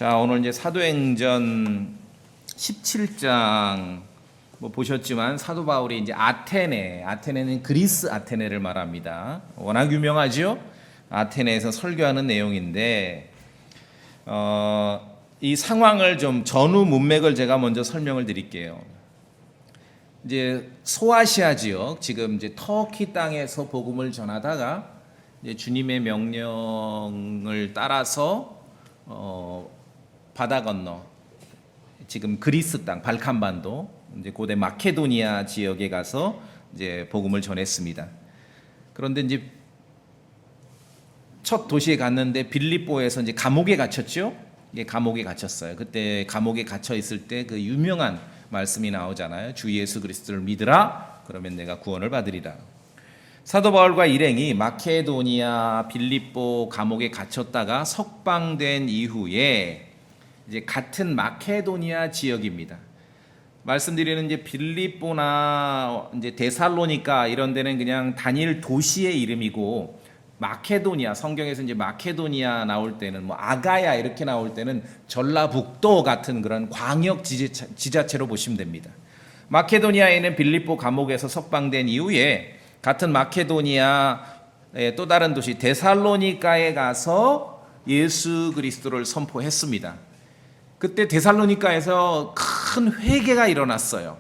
자, 오늘 이제 사도행전 17장 보셨지만 사도 바울이 이제 아테네는 그리스 아테네를 말합니다. 워낙 유명하죠? 아테네에서 설교하는 내용인데 이 상황을 좀 전후 문맥을 제가 먼저 설명을 드릴게요. 이제 소아시아 지역, 지금 이제 터키 땅에서 복음을 전하다가 이제 주님의 명령을 따라서 바다 건너 지금 그리스 땅 발칸반도 이제 고대 마케도니아 지역에 가서 이제 복음을 전했습니다. 그런데 이제 첫 도시에 갔는데 빌립보에서 이제 감옥에 갇혔죠. 이게 감옥에 갇혔어요. 그때 감옥에 갇혀 있을 때 그 유명한 말씀이 나오잖아요. 주 예수 그리스도를 믿으라. 그러면 내가 구원을 받으리라. 사도 바울과 일행이 마케도니아 빌립보 감옥에 갇혔다가 석방된 이후에 이제 같은 마케도니아 지역입니다. 말씀드리는 이제 빌립보나 이제 데살로니가 이런 데는 그냥 단일 도시의 이름이고, 마케도니아, 성경에서 이제 마케도니아 나올 때는 뭐 아가야 이렇게 나올 때는 전라북도 같은 그런 광역 지자체로 보시면 됩니다. 마케도니아에 있는 빌립보 감옥에서 석방된 이후에 같은 마케도니아의 또 다른 도시 데살로니가에 가서 예수 그리스도를 선포했습니다. 그때 데살로니가에서 큰 회개가 일어났어요.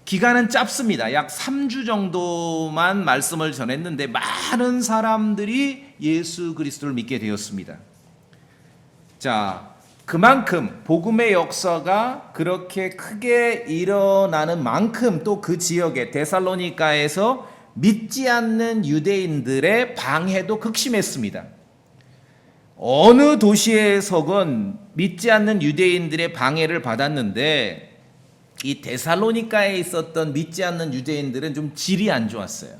기간은 짧습니다. 약 3주 정도만 말씀을 전했는데 많은 사람들이 예수 그리스도를 믿게 되었습니다. 자, 그만큼 복음의 역사가 그렇게 크게 일어나는 만큼 또 그 지역에 데살로니가에서 믿지 않는 유대인들의 방해도 극심했습니다. 어느 도시에서건 믿지 않는 유대인들의 방해를 받았는데 이 데살로니가에 있었던 믿지 않는 유대인들은 좀 질이 안 좋았어요.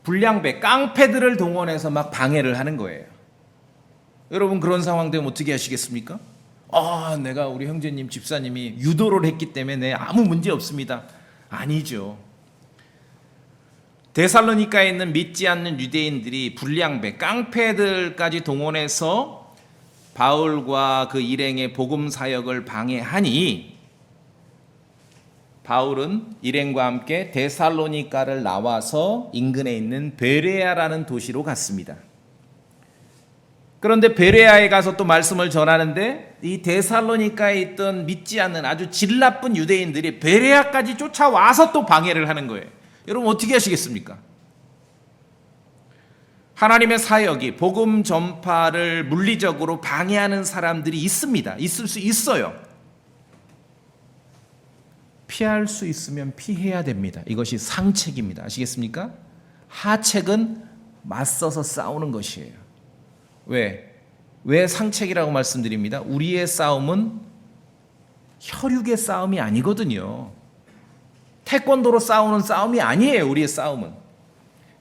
불량배, 깡패들을 동원해서 막 방해를 하는 거예요. 여러분 그런 상황 되면 어떻게 하시겠습니까? 내가 우리 형제님 집사님이 유도를 했기 때문에 아무 문제 없습니다. 아니죠. 데살로니가에 있는 믿지 않는 유대인들이 불량배, 깡패들까지 동원해서 바울과 그 일행의 복음 사역을 방해하니 바울은 일행과 함께 데살로니가를 나와서 인근에 있는 베레아라는 도시로 갔습니다. 그런데 베레아에 가서 또 말씀을 전하는데 이 데살로니가에 있던 믿지 않는 아주 질 나쁜 유대인들이 베레아까지 쫓아와서 또 방해를 하는 거예요. 여러분 어떻게 하시겠습니까? 하나님의 사역이 복음 전파를 물리적으로 방해하는 사람들이 있습니다. 있을 수 있어요. 피할 수 있으면 피해야 됩니다. 이것이 상책입니다. 아시겠습니까? 하책은 맞서서 싸우는 것이에요. 왜 상책이라고 말씀드립니다? 우리의 싸움은 혈육의 싸움이 아니거든요. 태권도로 싸우는 싸움이 아니에요. 우리의 싸움은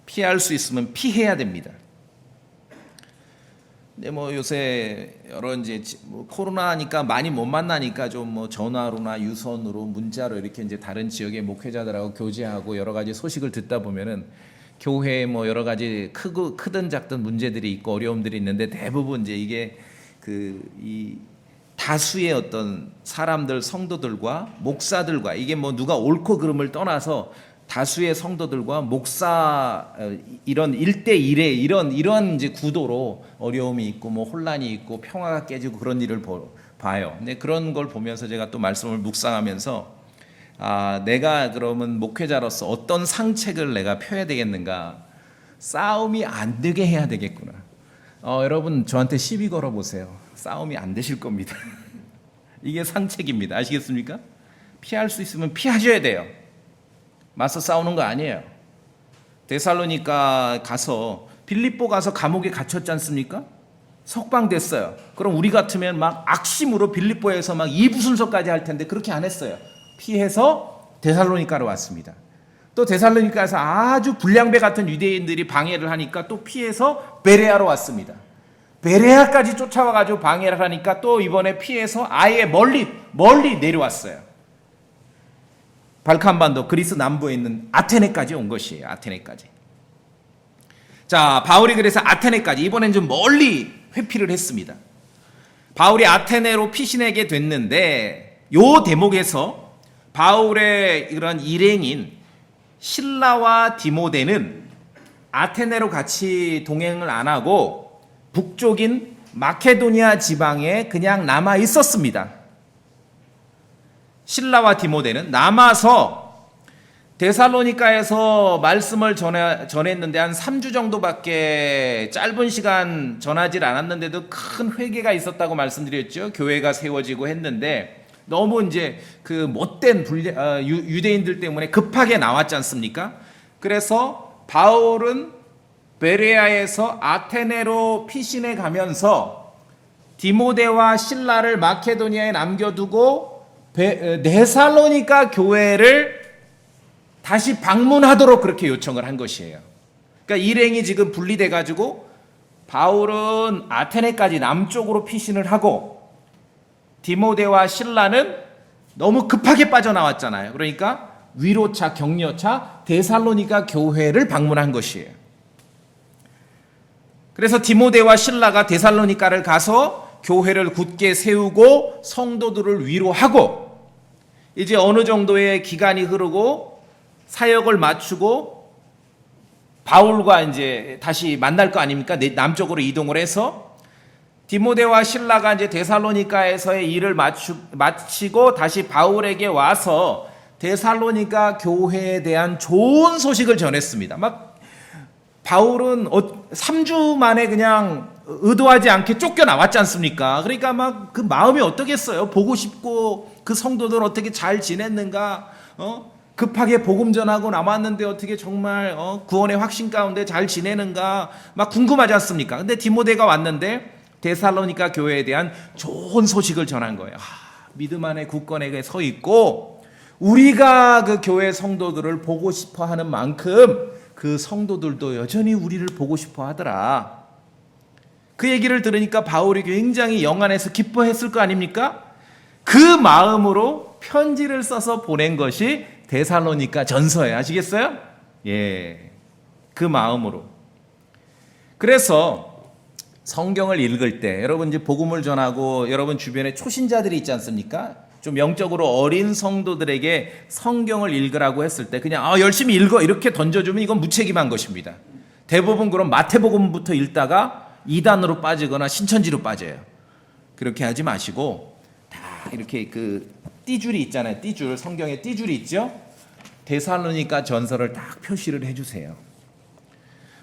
피할 수 있으면 피해야 됩니다. 근데 요새 여러 이제 코로나니까 많이 못 만나니까 좀 전화로나 유선으로 문자로 이렇게 이제 다른 지역의 목회자들하고 교제하고 여러 가지 소식을 듣다 보면은 교회에 여러 가지 크든 작든 문제들이 있고 어려움들이 있는데 대부분 이제 이게 이 다수의 어떤 사람들, 성도들과 목사들과 이게 누가 옳고 그름을 떠나서 다수의 성도들과 목사 이런 1대1의 이런 이제 구도로 어려움이 있고 혼란이 있고 평화가 깨지고 그런 일을 봐요. 근데 그런 걸 보면서 제가 또 말씀을 묵상하면서 내가 그러면 목회자로서 어떤 상책을 내가 펴야 되겠는가? 싸움이 안 되게 해야 되겠구나. 여러분 저한테 시비 걸어 보세요. 싸움이 안 되실 겁니다. 이게 상책입니다. 아시겠습니까? 피할 수 있으면 피하셔야 돼요. 맞서 싸우는 거 아니에요. 데살로니가 가서 빌립보 가서 감옥에 갇혔지 않습니까? 석방됐어요. 그럼 우리 같으면 막 악심으로 빌립보에서 막 이부순서까지 할 텐데 그렇게 안 했어요. 피해서 데살로니가로 왔습니다. 또 데살로니가에서 아주 불량배 같은 유대인들이 방해를 하니까 또 피해서 베레아로 왔습니다. 베레아까지 쫓아와가지고 방해를 하니까 또 이번에 피해서 아예 멀리 내려왔어요. 발칸반도 그리스 남부에 있는 아테네까지 온 것이에요. 아테네까지. 자, 바울이 그래서 아테네까지 이번엔 좀 멀리 회피를 했습니다. 바울이 아테네로 피신하게 됐는데 요 대목에서 바울의 이런 일행인 실라와 디모데는 아테네로 같이 동행을 안 하고 북쪽인 마케도니아 지방에 그냥 남아 있었습니다. 실라와 디모데는 남아서 데살로니가에서 말씀을 전했는데 한 3주 정도밖에 짧은 시간 전하지 않았는데도 큰 회개가 있었다고 말씀드렸죠. 교회가 세워지고 했는데 너무 이제 그 못된 유대인들 때문에 급하게 나왔지 않습니까? 그래서 바울은 베레아에서 아테네로 피신해 가면서 디모데와 실라를 마케도니아에 남겨두고 데살로니가 교회를 다시 방문하도록 그렇게 요청을 한 것이에요. 그러니까 일행이 지금 분리돼 가지고 바울은 아테네까지 남쪽으로 피신을 하고 디모데와 실라는 너무 급하게 빠져나왔잖아요. 그러니까 위로차 격려차 데살로니가 교회를 방문한 것이에요. 그래서 디모데와 실라가 데살로니가를 가서 교회를 굳게 세우고 성도들을 위로하고 이제 어느 정도의 기간이 흐르고 사역을 마치고 바울과 이제 다시 만날 거 아닙니까? 남쪽으로 이동을 해서 디모데와 실라가 이제 데살로니가에서의 일을 마치고 다시 바울에게 와서 데살로니가 교회에 대한 좋은 소식을 전했습니다. 막 바울은 3주 만에 그냥 의도하지 않게 쫓겨나왔지 않습니까? 그러니까 막 그 마음이 어떻겠어요? 보고 싶고 그 성도들 어떻게 잘 지냈는가? 급하게 복음 전하고 남았는데 어떻게 정말 구원의 확신 가운데 잘 지내는가 막 궁금하지 않습니까? 근데 디모데가 왔는데 데살로니가 교회에 대한 좋은 소식을 전한 거예요. 믿음 안에 굳건하게 서 있고 우리가 그 교회 성도들을 보고 싶어 하는 만큼 그 성도들도 여전히 우리를 보고 싶어 하더라. 그 얘기를 들으니까 바울이 굉장히 영 안에서 기뻐했을 거 아닙니까? 그 마음으로 편지를 써서 보낸 것이 데살로니가 전서예요. 아시겠어요? 예. 그 마음으로. 그래서 성경을 읽을 때 여러분 이제 복음을 전하고 여러분 주변에 초신자들이 있지 않습니까? 좀 영적으로 어린 성도들에게 성경을 읽으라고 했을 때 그냥 열심히 읽어 이렇게 던져주면 이건 무책임한 것입니다. 대부분 그럼 마태복음부터 읽다가 이단으로 빠지거나 신천지로 빠져요. 그렇게 하지 마시고 다 이렇게 그 띠줄이 있잖아요. 띠줄, 성경에 띠줄이 있죠. 데살로니가 전서를 딱 표시를 해주세요.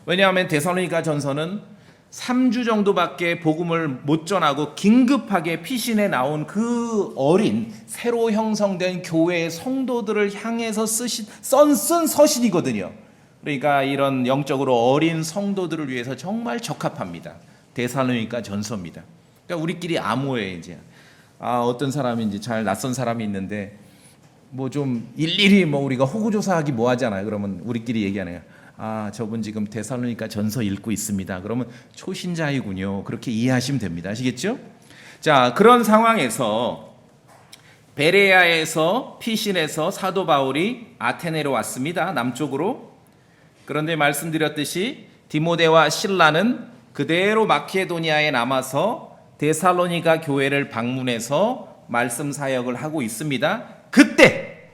왜냐하면 데살로니가 전서는 3주 정도밖에 복음을 못 전하고 긴급하게 피신해 나온 그 어린 새로 형성된 교회의 성도들을 향해서 쓴 서신이거든요. 그러니까 이런 영적으로 어린 성도들을 위해서 정말 적합합니다. 데살로니가 전서입니다. 그러니까 우리끼리 암호에 이제 어떤 사람이 이제 잘 낯선 사람이 있는데 뭐 좀 일일이 뭐 우리가 호구조사하기 뭐 하잖아요. 그러면 우리끼리 얘기하는 거예요. 저분 지금 데살로니가 전서 읽고 있습니다. 그러면 초신자이군요. 그렇게 이해하시면 됩니다. 아시겠죠? 자, 그런 상황에서 베레아에서 피신해서 사도 바울이 아테네로 왔습니다. 남쪽으로. 그런데 말씀드렸듯이 디모데와 실라는 그대로 마케도니아에 남아서 데살로니가 교회를 방문해서 말씀 사역을 하고 있습니다. 그때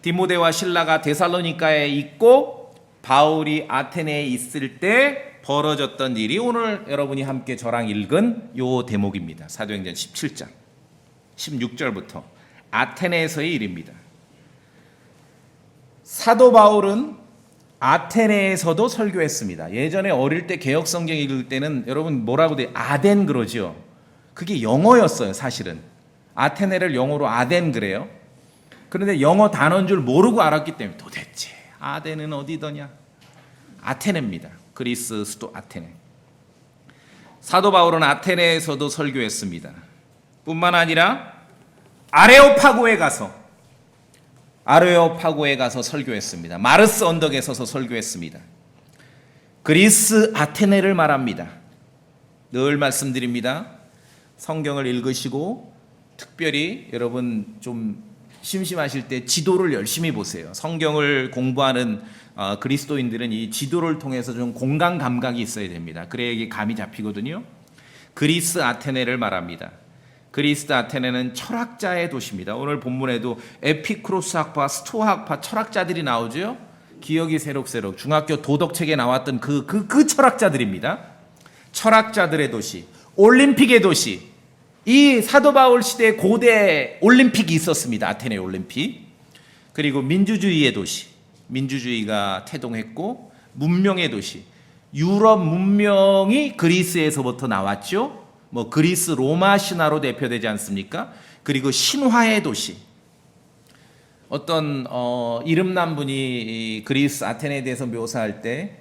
디모데와 실라가 데살로니가에 있고 바울이 아테네에 있을 때 벌어졌던 일이 오늘 여러분이 함께 저랑 읽은 요 대목입니다. 사도행전 17장 16절부터 아테네에서의 일입니다. 사도 바울은 아테네에서도 설교했습니다. 예전에 어릴 때 개역성경 읽을 때는 여러분 뭐라고 돼요? 아덴 그러죠. 그게 영어였어요. 사실은 아테네를 영어로 아덴 그래요. 그런데 영어 단어인 줄 모르고 알았기 때문에 도대체 아덴은 어디더냐? 아테네입니다. 그리스 수도 아테네. 사도 바울은 아테네에서도 설교했습니다. 뿐만 아니라 아레오파고에 가서 설교했습니다. 마르스 언덕에 서서 설교했습니다. 그리스 아테네를 말합니다. 늘 말씀드립니다. 성경을 읽으시고 특별히 여러분 좀 심심하실 때 지도를 열심히 보세요. 성경을 공부하는 그리스도인들은 이 지도를 통해서 좀 공간 감각이 있어야 됩니다. 그래야 이게 감이 잡히거든요. 그리스 아테네를 말합니다. 그리스 아테네는 철학자의 도시입니다. 오늘 본문에도 에피쿠로스 학파, 스토아 학파 철학자들이 나오죠. 기억이 새록새록 중학교 도덕책에 나왔던 그 철학자들입니다. 철학자들의 도시, 올림픽의 도시. 이 사도 바울 시대에 고대 올림픽이 있었습니다. 아테네 올림픽. 그리고 민주주의의 도시, 민주주의가 태동했고 문명의 도시, 유럽 문명이 그리스에서부터 나왔죠. 뭐 그리스 로마 신화로 대표되지 않습니까? 그리고 신화의 도시. 어떤 이름난 분이 그리스 아테네에 대해서 묘사할 때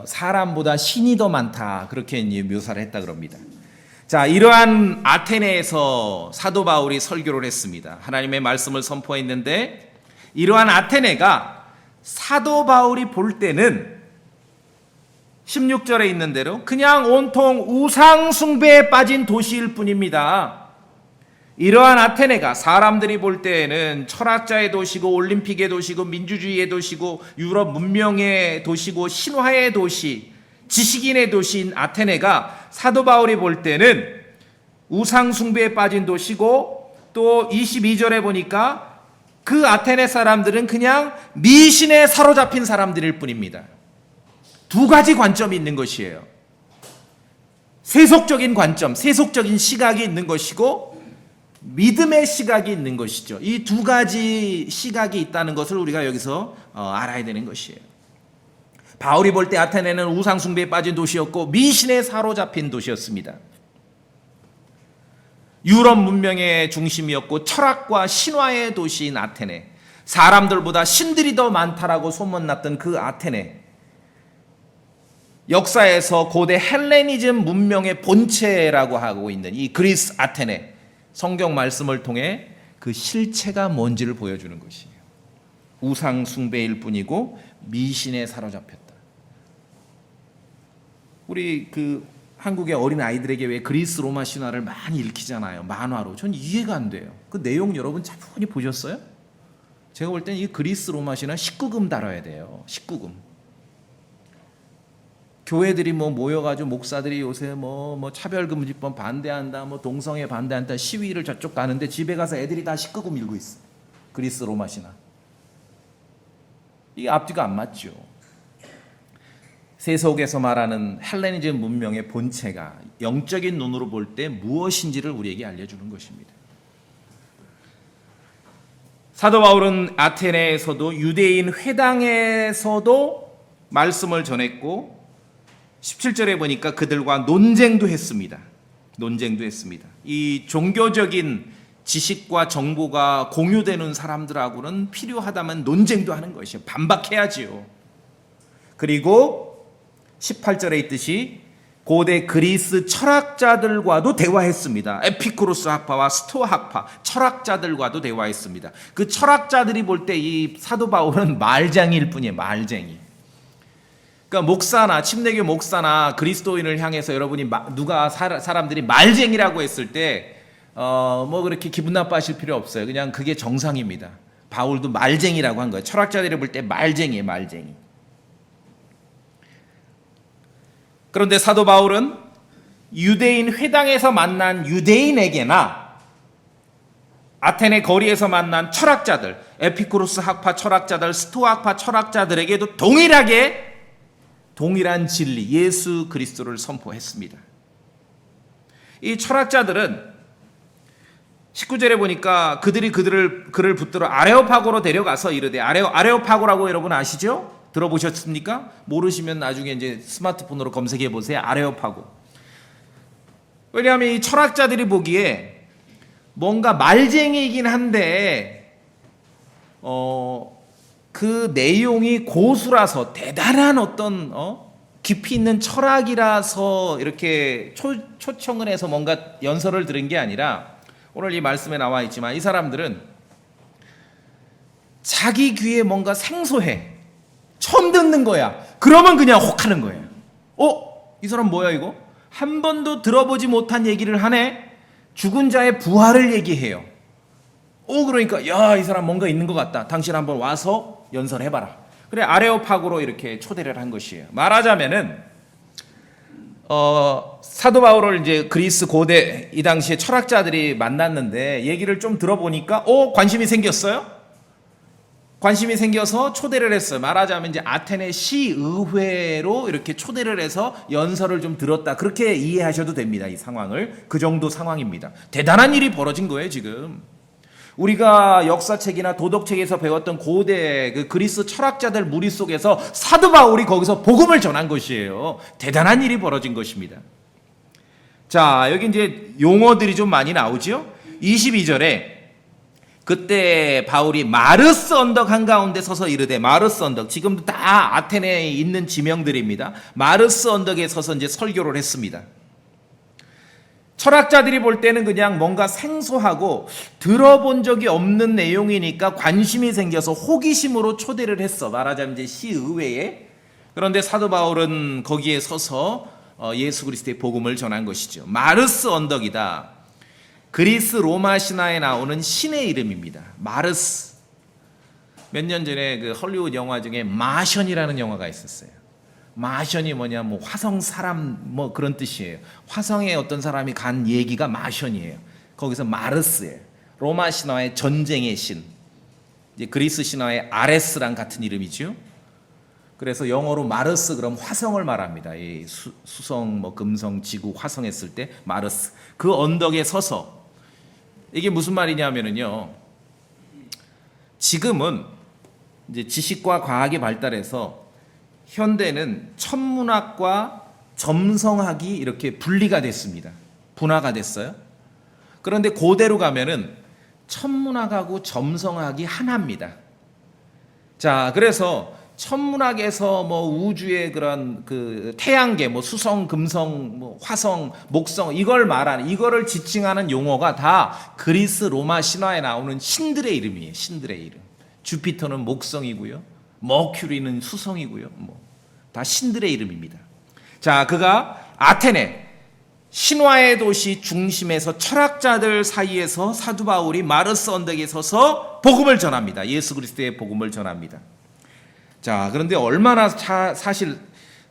사람보다 신이 더 많다 그렇게 묘사를 했다 그럽니다. 자, 이러한 아테네에서 사도 바울이 설교를 했습니다. 하나님의 말씀을 선포했는데 이러한 아테네가 사도 바울이 볼 때는 16절에 있는 대로 그냥 온통 우상 숭배에 빠진 도시일 뿐입니다. 이러한 아테네가 사람들이 볼 때에는 철학자의 도시고 올림픽의 도시고 민주주의의 도시고 유럽 문명의 도시고 신화의 도시, 지식인의 도시인 아테네가 사도 바울이 볼 때는 우상 숭배에 빠진 도시고 또 22절에 보니까 그 아테네 사람들은 그냥 미신에 사로잡힌 사람들일 뿐입니다. 두 가지 관점이 있는 것이에요. 세속적인 관점, 세속적인 시각이 있는 것이고 믿음의 시각이 있는 것이죠. 이 두 가지 시각이 있다는 것을 우리가 여기서 알아야 되는 것이에요. 바울이 볼 때 아테네는 우상 숭배에 빠진 도시였고 미신에 사로잡힌 도시였습니다. 유럽 문명의 중심이었고 철학과 신화의 도시인 아테네, 사람들보다 신들이 더 많다라고 소문났던 그 아테네, 역사에서 고대 헬레니즘 문명의 본체라고 하고 있는 이 그리스 아테네, 성경 말씀을 통해 그 실체가 뭔지를 보여주는 것이에요. 우상 숭배일 뿐이고 미신에 사로잡혔다. 우리 한국의 어린 아이들에게 왜 그리스 로마 신화를 많이 읽히잖아요. 만화로. 전 이해가 안 돼요. 그 내용 여러분 차분히 보셨어요? 제가 볼 때는 이 그리스 로마 신화 19금 다뤄야 돼요. 19금. 교회들이 모여가지고 목사들이 요새 차별금지법 반대한다, 동성애 반대한다 시위를 저쪽 가는데 집에 가서 애들이 다 19금 읽고 있어. 그리스 로마 신화. 이게 앞뒤가 안 맞죠. 세속에서 말하는 헬레니즘 문명의 본체가 영적인 눈으로 볼 때 무엇인지를 우리에게 알려주는 것입니다. 사도 바울은 아테네에서도 유대인 회당에서도 말씀을 전했고 17절에 보니까 그들과 논쟁도 했습니다. 논쟁도 했습니다. 이 종교적인 지식과 정보가 공유되는 사람들하고는 필요하다면 논쟁도 하는 것이에요. 반박해야지요. 그리고 18절에 있듯이 고대 그리스 철학자들과도 대화했습니다. 에피쿠로스 학파와 스토아 학파 철학자들과도 대화했습니다. 그 철학자들이 볼 때 이 사도 바울은 말쟁이일 뿐이에요. 말쟁이. 그러니까 목사나 침례교 목사나 그리스도인을 향해서 여러분이 사람들이 말쟁이라고 했을 때 그렇게 기분 나빠하실 필요 없어요. 그냥 그게 정상입니다. 바울도 말쟁이라고 한 거예요. 철학자들이 볼 때 말쟁이에요. 말쟁이. 그런데 사도 바울은 유대인 회당에서 만난 유대인에게나 아테네 거리에서 만난 철학자들, 에피쿠로스 학파 철학자들, 스토아 학파 철학자들에게도 동일한 진리, 예수 그리스도를 선포했습니다. 이 철학자들은 19절에 보니까 그들이 그를 붙들어 아레오파고로 데려가서 이르되, 아레오파고라고 여러분 아시죠? 들어보셨습니까? 모르시면 나중에 이제 스마트폰으로 검색해 보세요. 아레오파고. 왜냐하면 이 철학자들이 보기에 뭔가 말쟁이이긴 한데 그 내용이 고수라서 대단한 어떤 깊이 있는 철학이라서 이렇게 초청을 해서 뭔가 연설을 들은 게 아니라 오늘 이 말씀에 나와 있지만 이 사람들은 자기 귀에 뭔가 생소해. 처음 듣는 거야. 그러면 그냥 혹하는 거예요. 이 사람 뭐야 이거? 한 번도 들어보지 못한 얘기를 하네. 죽은 자의 부활을 얘기해요. 그러니까 야, 이 사람 뭔가 있는 것 같다. 당신 한번 와서 연설해봐라. 그래, 아레오파고로 이렇게 초대를 한 것이에요. 말하자면은 사도 바울을 이제 그리스 고대 이 당시에 철학자들이 만났는데 얘기를 좀 들어보니까 관심이 생겼어요. 관심이 생겨서 초대를 했어요. 말하자면 이제 아테네 시의회로 이렇게 초대를 해서 연설을 좀 들었다. 그렇게 이해하셔도 됩니다. 이 상황을. 그 정도 상황입니다. 대단한 일이 벌어진 거예요, 지금. 우리가 역사책이나 도덕책에서 배웠던 고대 그 그리스 철학자들 무리 속에서 사도 바울이 거기서 복음을 전한 것이에요. 대단한 일이 벌어진 것입니다. 자, 여기 이제 용어들이 좀 많이 나오죠. 22절에 그때 바울이 마르스 언덕 한가운데 서서 이르되, 마르스 언덕, 지금도 다 아테네에 있는 지명들입니다. 마르스 언덕에 서서 이제 설교를 했습니다. 철학자들이 볼 때는 그냥 뭔가 생소하고 들어본 적이 없는 내용이니까 관심이 생겨서 호기심으로 초대를 했어. 말하자면 이제 시의회에. 그런데 사도 바울은 거기에 서서 예수 그리스도의 복음을 전한 것이죠. 마르스 언덕이다. 그리스 로마 신화에 나오는 신의 이름입니다. 마르스. 몇 년 전에 그 헐리우드 영화 중에 마션이라는 영화가 있었어요. 마션이 뭐냐, 뭐 화성 사람 뭐 그런 뜻이에요. 화성에 어떤 사람이 간 얘기가 마션이에요. 거기서 마르스예요. 로마 신화의 전쟁의 신. 이제 그리스 신화의 아레스랑 같은 이름이죠. 그래서 영어로 마르스 그럼 화성을 말합니다. 이 수성, 뭐 금성, 지구, 화성 했을 때 마르스. 그 언덕에 서서 이게 무슨 말이냐면은요. 지금은 이제 지식과 과학이 발달해서 현대는 천문학과 점성학이 이렇게 분리가 됐습니다. 분화가 됐어요. 그런데 고대로 가면은 천문학하고 점성학이 하나입니다. 자, 그래서 천문학에서 뭐 우주의 그런 그 태양계, 뭐 수성, 금성, 뭐 화성, 목성 이걸 말하는, 이거를 지칭하는 용어가 다 그리스 로마 신화에 나오는 신들의 이름이에요. 신들의 이름. 주피터는 목성이고요. 머큐리는 수성이고요. 뭐 다 신들의 이름입니다. 자, 그가 아테네 신화의 도시 중심에서 철학자들 사이에서 사도 바울이 마르스 언덕에 서서 복음을 전합니다. 예수 그리스도의 복음을 전합니다. 자, 그런데 얼마나 사실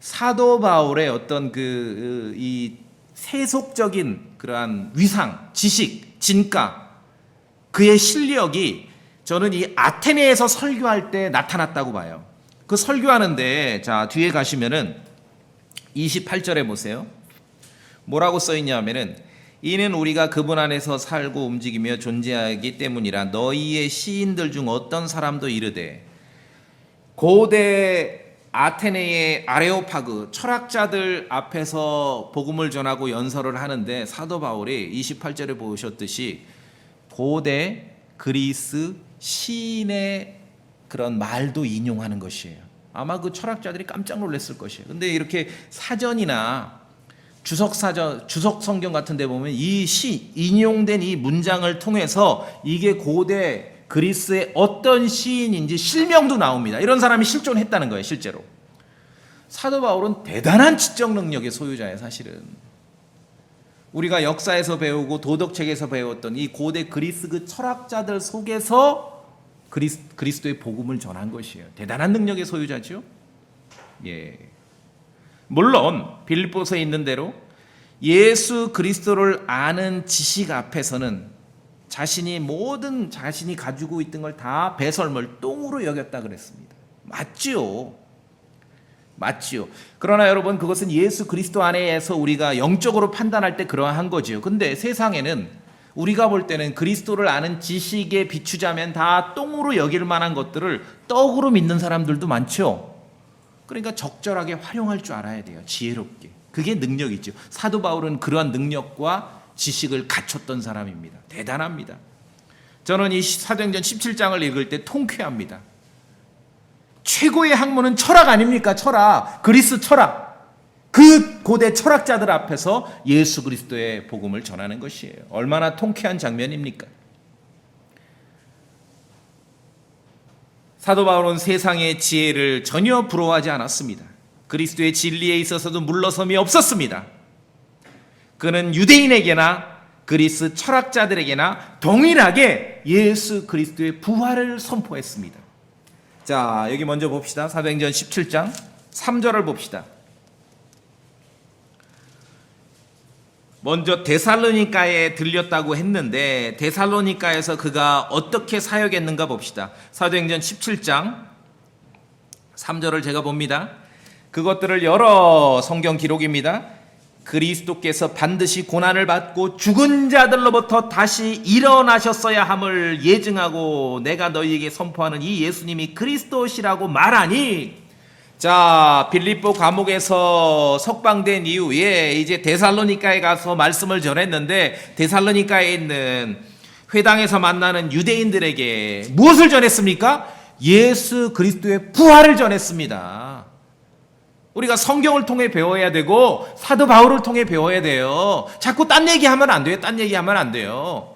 사도 바울의 어떤 이 세속적인 그러한 위상, 지식, 진가, 그의 실력이 저는 이 아테네에서 설교할 때 나타났다고 봐요. 그 설교하는데, 자, 뒤에 가시면은 28절에 보세요. 뭐라고 써 있냐면은, 이는 우리가 그분 안에서 살고 움직이며 존재하기 때문이라 너희의 시인들 중 어떤 사람도 이르되, 고대 아테네의 아레오파그 철학자들 앞에서 복음을 전하고 연설을 하는데 사도 바울이 28절에 보셨듯이 고대 그리스 시인의 그런 말도 인용하는 것이에요. 아마 그 철학자들이 깜짝 놀랐을 것이에요. 근데 이렇게 사전이나 주석 성경 같은 데 보면 이 인용된 이 문장을 통해서 이게 고대 그리스의 어떤 시인인지 실명도 나옵니다. 이런 사람이 실존했다는 거예요, 실제로. 사도 바울은 대단한 지적 능력의 소유자예요, 사실은. 우리가 역사에서 배우고 도덕책에서 배웠던 이 고대 그리스 그 철학자들 속에서 그리스도의 복음을 전한 것이에요. 대단한 능력의 소유자죠. 예. 물론 빌립보서에 있는 대로 예수 그리스도를 아는 지식 앞에서는 자신이 가지고 있던 걸 다 배설물 똥으로 여겼다 그랬습니다. 맞지요. 그러나 여러분, 그것은 예수 그리스도 안에서 우리가 영적으로 판단할 때 그러한 거지요. 근데 세상에는 우리가 볼 때는 그리스도를 아는 지식에 비추자면 다 똥으로 여길 만한 것들을 떡으로 믿는 사람들도 많죠. 그러니까 적절하게 활용할 줄 알아야 돼요. 지혜롭게. 그게 능력이죠. 사도 바울은 그러한 능력과 지식을 갖췄던 사람입니다. 대단합니다. 저는 이 사도행전 17장을 읽을 때 통쾌합니다. 최고의 학문은 철학 아닙니까? 철학. 그리스 철학. 그 고대 철학자들 앞에서 예수 그리스도의 복음을 전하는 것이에요. 얼마나 통쾌한 장면입니까? 사도 바울은 세상의 지혜를 전혀 부러워하지 않았습니다. 그리스도의 진리에 있어서도 물러섬이 없었습니다. 그는 유대인에게나 그리스 철학자들에게나 동일하게 예수 그리스도의 부활을 선포했습니다. 자, 여기 먼저 봅시다. 사도행전 17장 3절을 봅시다. 먼저 데살로니가에 들렸다고 했는데 데살로니가에서 그가 어떻게 사역했는가 봅시다. 사도행전 17장 3절을 제가 봅니다. 그것들을 여러 성경 기록입니다. 그리스도께서 반드시 고난을 받고 죽은 자들로부터 다시 일어나셨어야 함을 예증하고 내가 너희에게 선포하는 이 예수님이 그리스도시라고 말하니, 자, 빌립보 감옥에서 석방된 이후에 이제 데살로니가에 가서 말씀을 전했는데 데살로니가에 있는 회당에서 만나는 유대인들에게 무엇을 전했습니까? 예수 그리스도의 부활을 전했습니다. 우리가 성경을 통해 배워야 되고 사도 바울을 통해 배워야 돼요. 자꾸 딴 얘기하면 안 돼요. 딴 얘기하면 안 돼요.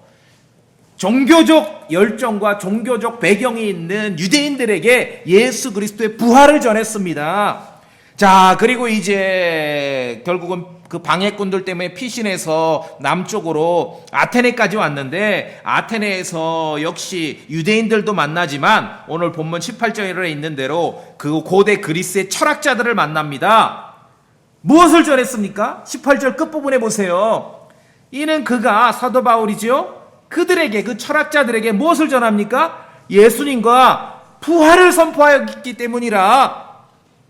종교적 열정과 종교적 배경이 있는 유대인들에게 예수 그리스도의 부활을 전했습니다. 자, 그리고 이제 결국은 그 방해꾼들 때문에 피신해서 남쪽으로 아테네까지 왔는데, 아테네에서 역시 유대인들도 만나지만 오늘 본문 18절에 있는 대로 그 고대 그리스의 철학자들을 만납니다. 무엇을 전했습니까? 18절 끝부분에 보세요. 이는 그가, 사도 바울이죠, 그들에게, 그 철학자들에게 무엇을 전합니까? 예수님과 부활을 선포하였기 때문이라.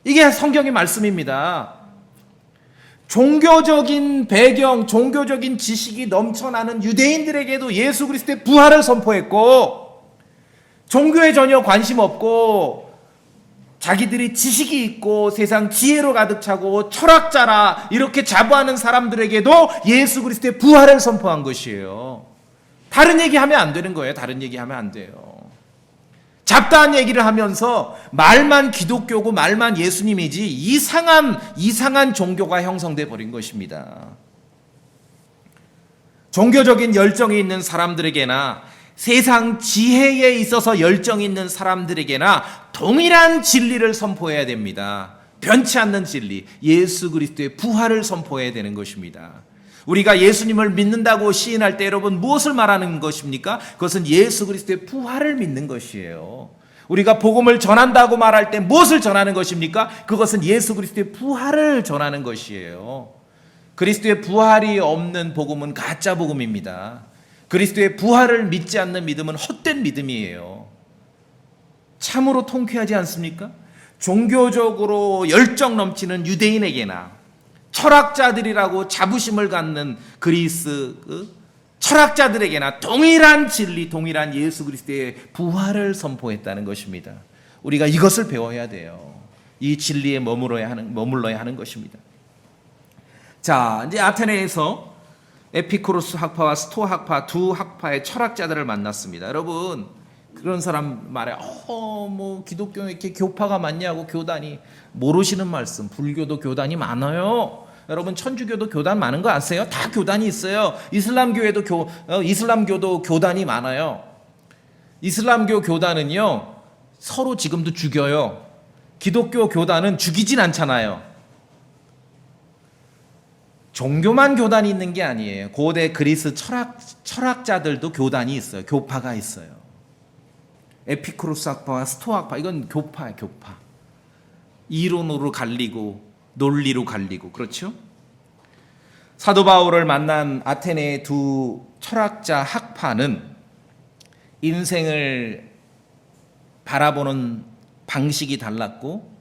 이게 성경의 말씀입니다. 종교적인 배경, 종교적인 지식이 넘쳐나는 유대인들에게도 예수 그리스도의 부활을 선포했고, 종교에 전혀 관심 없고 자기들이 지식이 있고 세상 지혜로 가득 차고 철학자라 이렇게 자부하는 사람들에게도 예수 그리스도의 부활을 선포한 것이에요. 다른 얘기하면 안 되는 거예요. 다른 얘기하면 안 돼요. 잡다한 얘기를 하면서 말만 기독교고 말만 예수님이지 이상한 종교가 형성돼 버린 것입니다. 종교적인 열정이 있는 사람들에게나 세상 지혜에 있어서 열정이 있는 사람들에게나 동일한 진리를 선포해야 됩니다. 변치 않는 진리, 예수 그리스도의 부활을 선포해야 되는 것입니다. 우리가 예수님을 믿는다고 시인할 때 여러분 무엇을 말하는 것입니까? 그것은 예수 그리스도의 부활을 믿는 것이에요. 우리가 복음을 전한다고 말할 때 무엇을 전하는 것입니까? 그것은 예수 그리스도의 부활을 전하는 것이에요. 그리스도의 부활이 없는 복음은 가짜 복음입니다. 그리스도의 부활을 믿지 않는 믿음은 헛된 믿음이에요. 참으로 통쾌하지 않습니까? 종교적으로 열정 넘치는 유대인에게나 철학자들이라고 자부심을 갖는 그리스 철학자들에게나 동일한 진리, 동일한 예수 그리스도의 부활을 선포했다는 것입니다. 우리가 이것을 배워야 돼요. 이 진리에 머물러야 하는 것입니다. 자, 이제 아테네에서 에피쿠로스 학파와 스토 학파 두 학파의 철학자들을 만났습니다. 여러분, 그런 사람 말에 뭐 기독교에 이렇게 교파가 많냐고, 교단이, 모르시는 말씀. 불교도 교단이 많아요. 여러분, 천주교도 교단 많은 거 아세요? 다 교단이 있어요. 이슬람교도 교단이 많아요. 이슬람교 교단은요 서로 지금도 죽여요. 기독교 교단은 죽이진 않잖아요. 종교만 교단이 있는 게 아니에요. 고대 그리스 철학자들도 교단이 있어요. 교파가 있어요. 에피쿠로스 학파와 스토 학파, 이건 교파예요. 교파. 이론으로 갈리고 논리로 갈리고, 그렇죠? 사도 바울을 만난 아테네의 두 철학자 학파는 인생을 바라보는 방식이 달랐고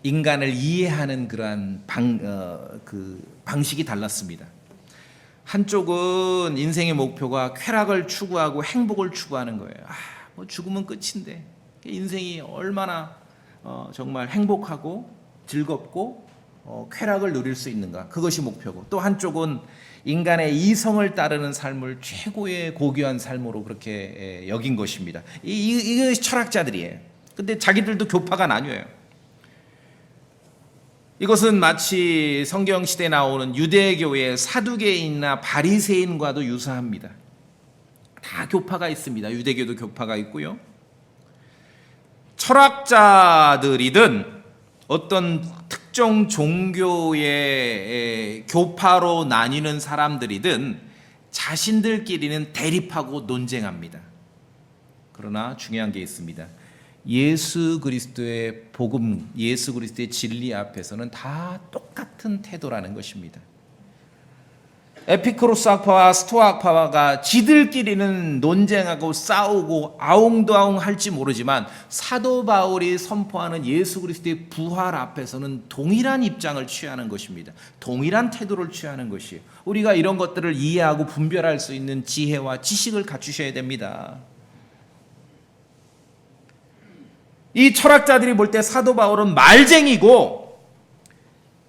인간을 이해하는 그러한 방식이 달랐습니다. 한쪽은 인생의 목표가 쾌락을 추구하고 행복을 추구하는 거예요. 뭐 죽으면 끝인데 인생이 얼마나 정말 행복하고 즐겁고 쾌락을 누릴 수 있는가, 그것이 목표고, 또 한쪽은 인간의 이성을 따르는 삶을 최고의 고귀한 삶으로 그렇게 여긴 것입니다. 이것이 철학자들이에요. 근데 자기들도 교파가 나뉘어요. 이것은 마치 성경시대에 나오는 유대교의 사두개인이나 바리새인과도 유사합니다. 다 교파가 있습니다. 유대교도 교파가 있고요. 철학자들이든 어떤 특정 종교의 교파로 나뉘는 사람들이든 자신들끼리는 대립하고 논쟁합니다. 그러나 중요한 게 있습니다. 예수 그리스도의 복음, 예수 그리스도의 진리 앞에서는 다 똑같은 태도라는 것입니다. 에피쿠로스 학파와 스토아 학파가 지들끼리는 논쟁하고 싸우고 아웅다웅 할지 모르지만 사도 바울이 선포하는 예수 그리스도의 부활 앞에서는 동일한 입장을 취하는 것입니다. 동일한 태도를 취하는 것이에요. 우리가 이런 것들을 이해하고 분별할 수 있는 지혜와 지식을 갖추셔야 됩니다. 이 철학자들이 볼 때 사도 바울은 말쟁이고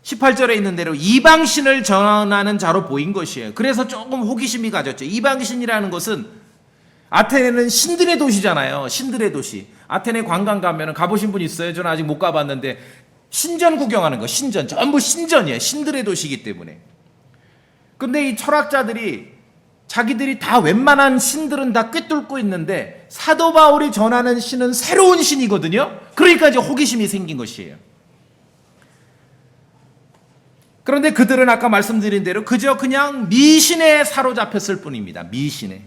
18절에 있는 대로 이방신을 전하는 자로 보인 것이에요. 그래서 조금 호기심이 가졌죠. 이방신이라는 것은 아테네는 신들의 도시잖아요. 신들의 도시. 아테네 관광 가면 가보신 분 있어요? 저는 아직 못 가봤는데 신전 구경하는 거. 신전. 전부 신전이에요. 신들의 도시이기 때문에. 근데 이 철학자들이 자기들이 다 웬만한 신들은 다 꿰뚫고 있는데 사도 바울이 전하는 신은 새로운 신이거든요. 그러니까 이제 호기심이 생긴 것이에요. 그런데 그들은 아까 말씀드린 대로 그저 그냥 미신에 사로잡혔을 뿐입니다. 미신에.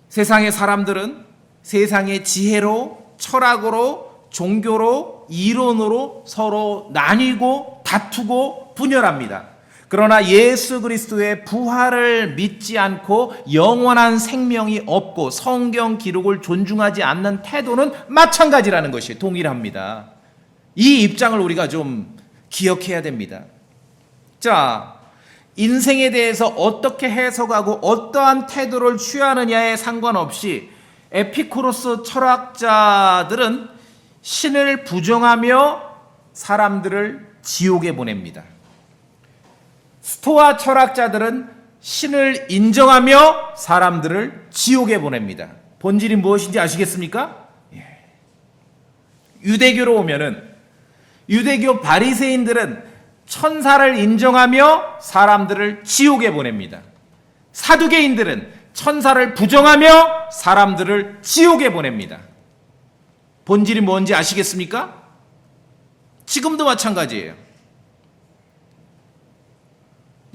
세상의 사람들은 세상의 지혜로, 철학으로, 종교로, 이론으로 서로 나뉘고 다투고 분열합니다. 그러나 예수 그리스도의 부활을 믿지 않고 영원한 생명이 없고 성경 기록을 존중하지 않는 태도는 마찬가지라는 것이 동일합니다. 이 입장을 우리가 좀 기억해야 됩니다. 자, 인생에 대해서 어떻게 해석하고 어떠한 태도를 취하느냐에 상관없이 에피쿠로스 철학자들은 신을 부정하며 사람들을 지옥에 보냅니다. 스토아 철학자들은 신을 인정하며 사람들을 지옥에 보냅니다. 본질이 무엇인지 아시겠습니까? 유대교로 오면은 유대교 바리새인들은 천사를 인정하며 사람들을 지옥에 보냅니다. 사두개인들은 천사를 부정하며 사람들을 지옥에 보냅니다. 본질이 뭔지 아시겠습니까? 지금도 마찬가지예요.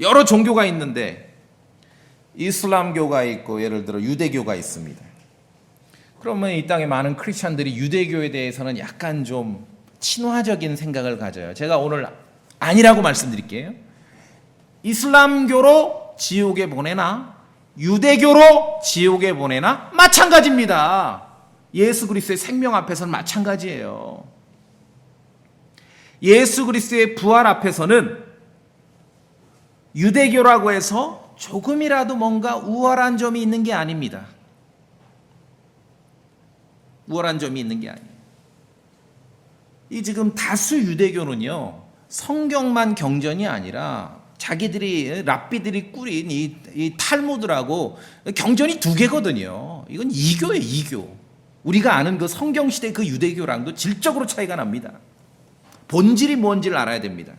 여러 종교가 있는데 이슬람교가 있고 예를 들어 유대교가 있습니다. 그러면 이 땅에 많은 크리스찬들이 유대교에 대해서는 약간 좀 친화적인 생각을 가져요. 제가 오늘 아니라고 말씀드릴게요. 이슬람교로 지옥에 보내나 유대교로 지옥에 보내나 마찬가지입니다. 예수 그리스도의 생명 앞에서는 마찬가지예요. 예수 그리스도의 부활 앞에서는 유대교라고 해서 조금이라도 뭔가 우월한 점이 있는 게 아닙니다. 우월한 점이 있는 게 아니에요. 이 지금 다수 유대교는요, 성경만 경전이 아니라 자기들이 랍비들이 꾸린 이 탈무드라고 경전이 2개거든요. 이건 이교예요, 이교. 우리가 아는 그 성경 시대 그 유대교랑도 질적으로 차이가 납니다. 본질이 뭔지를 알아야 됩니다.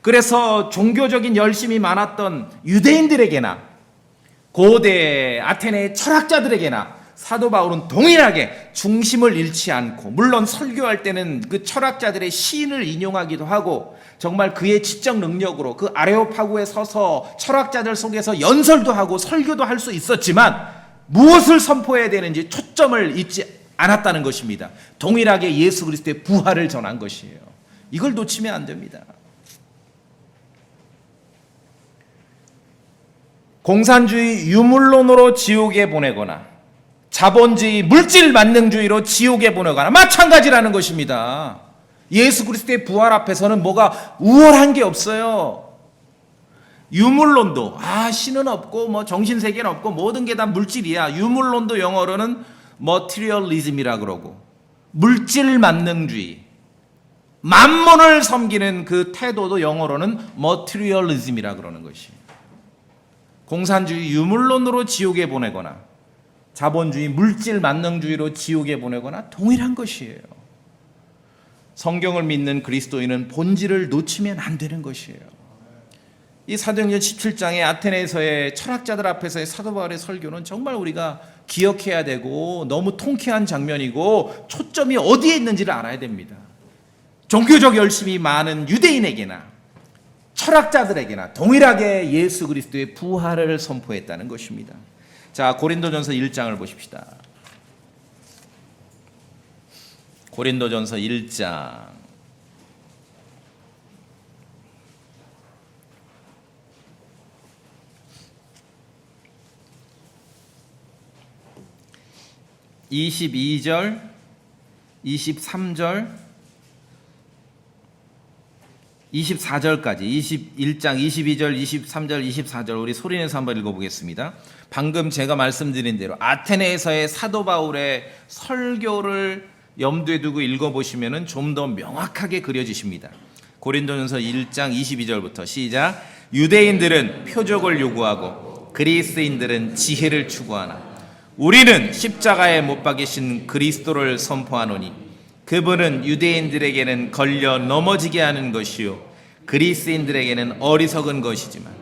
그래서 종교적인 열심이 많았던 유대인들에게나 고대 아테네 철학자들에게나 사도 바울은 동일하게 중심을 잃지 않고, 물론 설교할 때는 그 철학자들의 시인을 인용하기도 하고 정말 그의 지적 능력으로 그 아레오파고에 서서 철학자들 속에서 연설도 하고 설교도 할 수 있었지만 무엇을 선포해야 되는지 초점을 잊지 않았다는 것입니다. 동일하게 예수 그리스도의 부활을 전한 것이에요. 이걸 놓치면 안 됩니다. 공산주의 유물론으로 지옥에 보내거나 자본주의 물질 만능주의로 지옥에 보내거나 마찬가지라는 것입니다. 예수 그리스도의 부활 앞에서는 뭐가 우월한 게 없어요. 유물론도 신은 없고 뭐 정신세계는 없고 모든 게 다 물질이야. 유물론도 영어로는 materialism이라 그러고 물질 만능주의, 만몬을 섬기는 그 태도도 영어로는 materialism이라 그러는 것이에요. 공산주의 유물론으로 지옥에 보내거나 자본주의 물질 만능주의로 지옥에 보내거나 동일한 것이에요. 성경을 믿는 그리스도인은 본질을 놓치면 안 되는 것이에요. 이 사도행전 17장의 아테네에서의 철학자들 앞에서의 사도 바울의 설교는 정말 우리가 기억해야 되고 너무 통쾌한 장면이고 초점이 어디에 있는지를 알아야 됩니다. 종교적 열심이 많은 유대인에게나 철학자들에게나 동일하게 예수 그리스도의 부활을 선포했다는 것입니다. 자, 고린도전서 1장을 보십시다. 고린도전서 1장 22절, 23절, 24절까지 21장 22절, 23절, 24절 우리 소리내서 한번 읽어보겠습니다. 방금 제가 말씀드린 대로 아테네에서의 사도 바울의 설교를 염두에 두고 읽어보시면 좀 더 명확하게 그려지십니다. 고린도전서 1장 22절부터 시작. 유대인들은 표적을 요구하고 그리스인들은 지혜를 추구하나 우리는 십자가에 못 박이신 그리스도를 선포하노니 그분은 유대인들에게는 걸려 넘어지게 하는 것이요 그리스인들에게는 어리석은 것이지만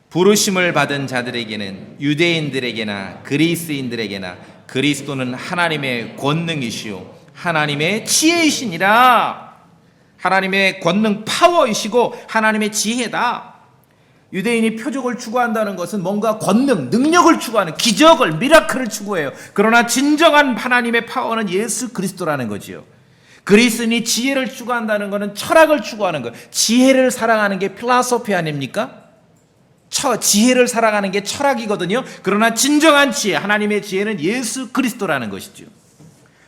부르심을 받은 자들에게는 유대인들에게나 그리스인들에게나 그리스도는 하나님의 권능이시요 하나님의 지혜이시니라. 하나님의 권능 파워이시고 하나님의 지혜다. 유대인이 표적을 추구한다는 것은 뭔가 권능, 능력을 추구하는 기적을, 미라클을 추구해요. 그러나 진정한 하나님의 파워는 예수 그리스도라는 거지요. 그리스인이 지혜를 추구한다는 것은 철학을 추구하는 거예요. 지혜를 사랑하는 게 필라소피 아닙니까? 지혜를 사랑하는 게 철학이거든요. 그러나 진정한 지혜, 하나님의 지혜는 예수 그리스도라는 것이죠.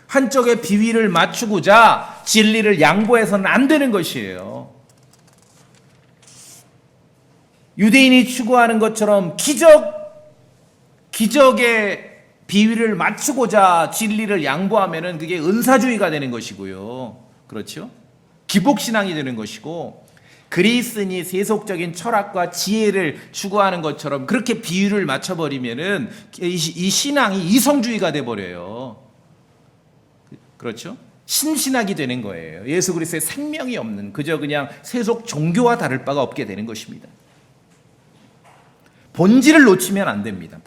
한쪽에 비위를 맞추고자 진리를 양보해서는 안 되는 것이에요. 유대인이 추구하는 것처럼 기적의 비위를 맞추고자 진리를 양보하면은 그게 은사주의가 되는 것이고요. 그렇죠? 기복신앙이 되는 것이고 그리스인이 세속적인 철학과 지혜를 추구하는 것처럼 그렇게 비유를 맞춰버리면은 이 신앙이 이성주의가 돼버려요. 그렇죠? 신신학이 되는 거예요. 예수 그리스도의 생명이 없는 그저 그냥 세속 종교와 다를 바가 없게 되는 것입니다. 본질을 놓치면 안 됩니다.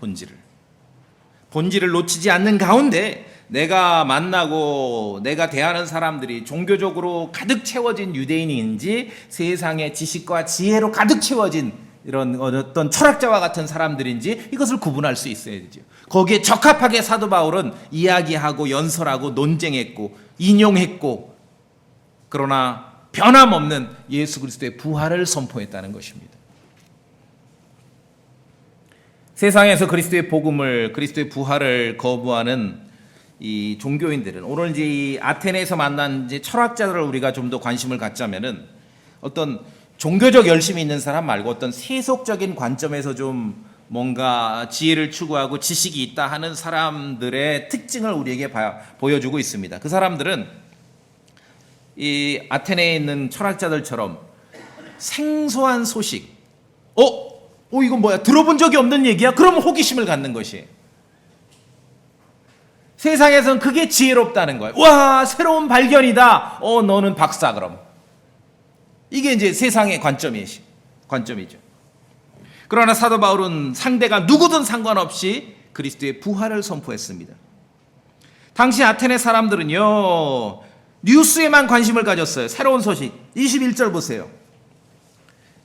본질을 놓치지 않는 가운데 내가 만나고 내가 대하는 사람들이 종교적으로 가득 채워진 유대인인지 세상의 지식과 지혜로 가득 채워진 이런 어떤 철학자와 같은 사람들인지 이것을 구분할 수 있어야 되죠. 거기에 적합하게 사도 바울은 이야기하고 연설하고 논쟁했고 인용했고 그러나 변함없는 예수 그리스도의 부활을 선포했다는 것입니다. 세상에서 그리스도의 복음을, 그리스도의 부활을 거부하는 이 종교인들은 오늘 이제 이 아테네에서 만난 이제 철학자들을 우리가 좀 더 관심을 갖자면은 어떤 종교적 열심이 있는 사람 말고 어떤 세속적인 관점에서 좀 뭔가 지혜를 추구하고 지식이 있다 하는 사람들의 특징을 우리에게 보여주고 있습니다. 그 사람들은 이 아테네에 있는 철학자들처럼 생소한 소식, 이건 뭐야? 들어본 적이 없는 얘기야? 그러면 호기심을 갖는 것이에요. 세상에선 그게 지혜롭다는 거예요. 와, 새로운 발견이다. 너는 박사 그럼. 이게 이제 세상의 관점이죠. 그러나 사도 바울은 상대가 누구든 상관없이 그리스도의 부활을 선포했습니다. 당시 아테네 사람들은요, 뉴스에만 관심을 가졌어요. 새로운 소식. 21절 보세요.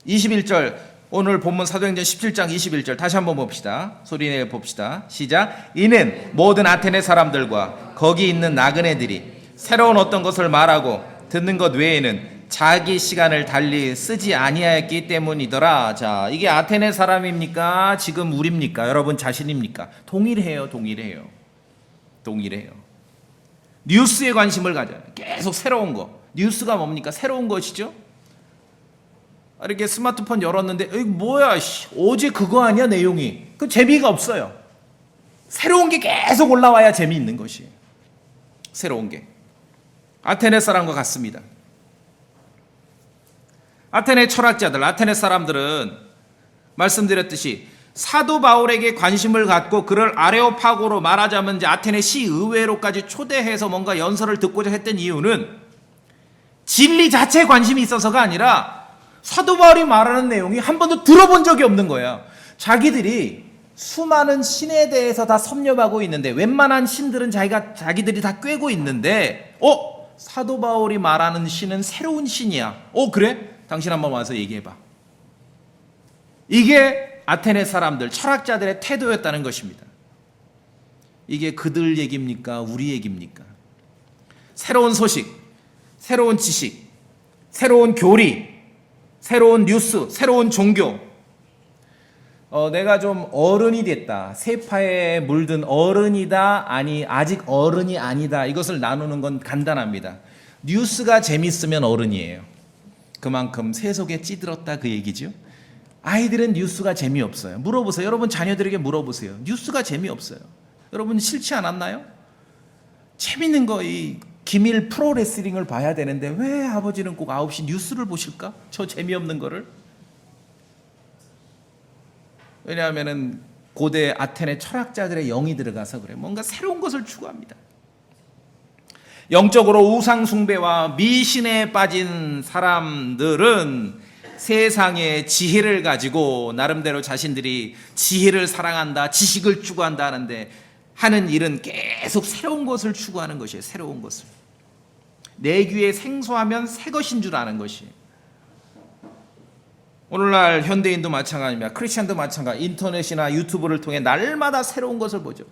21절. 오늘 본문 사도행전 17장 21절 다시 한번 봅시다. 소리내어 봅시다. 시작. 이는 모든 아테네 사람들과 거기 있는 나그네들이 새로운 어떤 것을 말하고 듣는 것 외에는 자기 시간을 달리 쓰지 아니하였기 때문이더라. 자, 이게 아테네 사람입니까? 지금 우리입니까? 여러분 자신입니까? 동일해요. 뉴스에 관심을 가져요. 계속 새로운 거. 뉴스가 뭡니까? 새로운 것이죠. 이렇게 스마트폰 열었는데 뭐야 어제 그거 아니야 내용이. 그 재미가 없어요. 새로운 게 계속 올라와야 재미있는 것이에요. 새로운 게. 아테네 사람과 같습니다. 아테네 철학자들, 아테네 사람들은 말씀드렸듯이 사도 바울에게 관심을 갖고 그를 아레오파고로 말하자면 이제 아테네 시의회로까지 초대해서 뭔가 연설을 듣고자 했던 이유는 진리 자체에 관심이 있어서가 아니라 사도 바울이 말하는 내용이 한 번도 들어본 적이 없는 거야. 자기들이 수많은 신에 대해서 다 섭렵하고 있는데 웬만한 신들은 자기들이 다 꿰고 있는데 사도 바울이 말하는 신은 새로운 신이야. 그래? 당신 한번 와서 얘기해봐. 이게 아테네 사람들, 철학자들의 태도였다는 것입니다. 이게 그들 얘기입니까? 우리 얘기입니까? 새로운 소식, 새로운 지식, 새로운 교리, 새로운 뉴스, 새로운 종교. 내가 좀 어른이 됐다. 세파에 물든 어른이다. 아니, 아직 어른이 아니다. 이것을 나누는 건 간단합니다. 뉴스가 재밌으면 어른이에요. 그만큼 세속에 찌들었다 그 얘기죠. 아이들은 뉴스가 재미없어요. 물어보세요. 여러분 자녀들에게 물어보세요. 뉴스가 재미없어요. 여러분 싫지 않았나요? 재밌는 거, 이 기밀 프로레슬링을 봐야 되는데 왜 아버지는 꼭 9시 뉴스를 보실까? 저 재미없는 거를. 왜냐하면은 고대 아테네 철학자들의 영이 들어가서 그래. 뭔가 새로운 것을 추구합니다. 영적으로 우상 숭배와 미신에 빠진 사람들은 세상의 지혜를 가지고 나름대로 자신들이 지혜를 사랑한다, 지식을 추구한다 하는데 하는 일은 계속 새로운 것을 추구하는 것이에요. 새로운 것을. 내 귀에 생소하면 새 것인 줄 아는 것이. 오늘날 현대인도 마찬가지입니다. 크리스천도 마찬가지. 인터넷이나 유튜브를 통해 날마다 새로운 것을 보죠.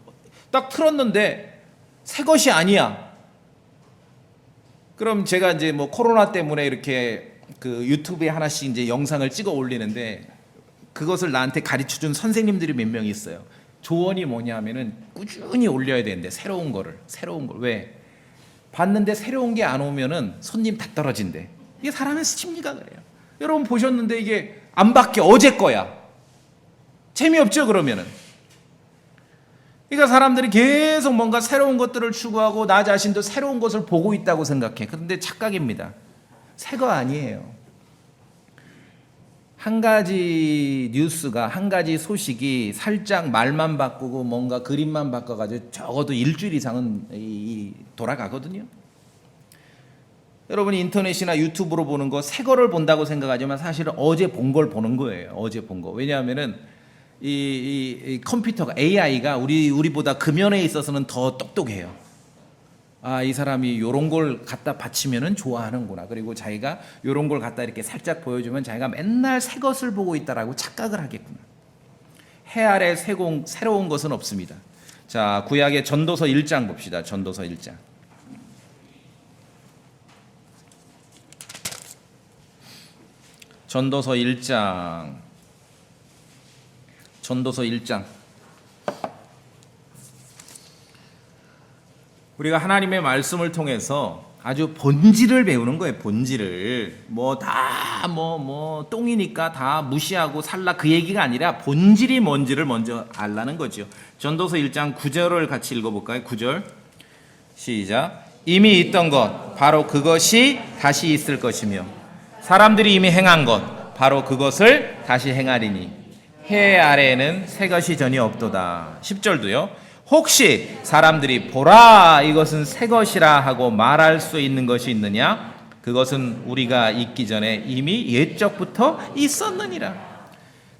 딱 틀었는데 새 것이 아니야. 그럼 제가 이제 뭐 코로나 때문에 이렇게 그 유튜브에 하나씩 이제 영상을 찍어 올리는데 그것을 나한테 가르쳐 준 선생님들이 몇 명 있어요. 조언이 뭐냐면은 꾸준히 올려야 되는데 새로운 걸. 왜? 봤는데 새로운 게 안 오면은 손님 다 떨어진대. 이게 사람의 수치입니까 그래요. 여러분 보셨는데 이게 안 바뀌어. 어제 거야. 재미없죠 그러면은. 그러니까 사람들이 계속 뭔가 새로운 것들을 추구하고 나 자신도 새로운 것을 보고 있다고 생각해. 그런데 착각입니다. 새 거 아니에요. 한 가지 뉴스가, 한 가지 소식이 살짝 말만 바꾸고 뭔가 그림만 바꿔가지고 적어도 일주일 이상은 돌아가거든요. 여러분이 인터넷이나 유튜브로 보는 거 새 거를 본다고 생각하지만 사실은 어제 본 걸 보는 거예요. 어제 본 거. 왜냐하면은 이 컴퓨터가, AI가 우리보다 금연에 있어서는 더 똑똑해요. 아, 이 사람이 요런 걸 갖다 바치면은 좋아하는구나. 그리고 자기가 요런 걸 갖다 이렇게 살짝 보여주면 자기가 맨날 새 것을 보고 있다라고 착각을 하겠구나. 해 아래 새로운 것은 없습니다. 자, 구약의 전도서 1장 봅시다. 전도서 1장. 전도서 1장. 우리가 하나님의 말씀을 통해서 아주 본질을 배우는 거예요. 본질을. 똥이니까 다 무시하고 살라 그 얘기가 아니라 본질이 뭔지를 먼저 알라는 거죠. 전도서 1장 9절을 같이 읽어볼까요? 9절 시작. 이미 있던 것 바로 그것이 다시 있을 것이며 사람들이 이미 행한 것 바로 그것을 다시 행하리니 해 아래에는 새 것이 전혀 없도다. 10절도요. 혹시 사람들이 보라 이것은 새 것이라 하고 말할 수 있는 것이 있느냐? 그것은 우리가 있기 전에 이미 옛적부터 있었느니라.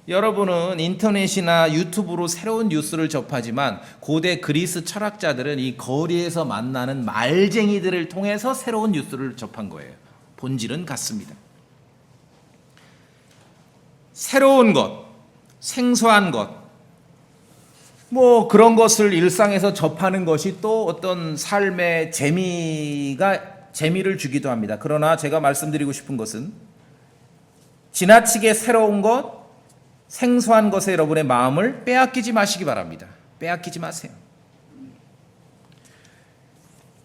여러분은 인터넷이나 유튜브로 새로운 뉴스를 접하지만 고대 그리스 철학자들은 이 거리에서 만나는 말쟁이들을 통해서 새로운 뉴스를 접한 거예요. 본질은 같습니다. 새로운 것, 생소한 것, 그런 것을 일상에서 접하는 것이 또 어떤 삶의 재미를 주기도 합니다. 그러나 제가 말씀드리고 싶은 것은 지나치게 새로운 것, 생소한 것에 여러분의 마음을 빼앗기지 마시기 바랍니다. 빼앗기지 마세요.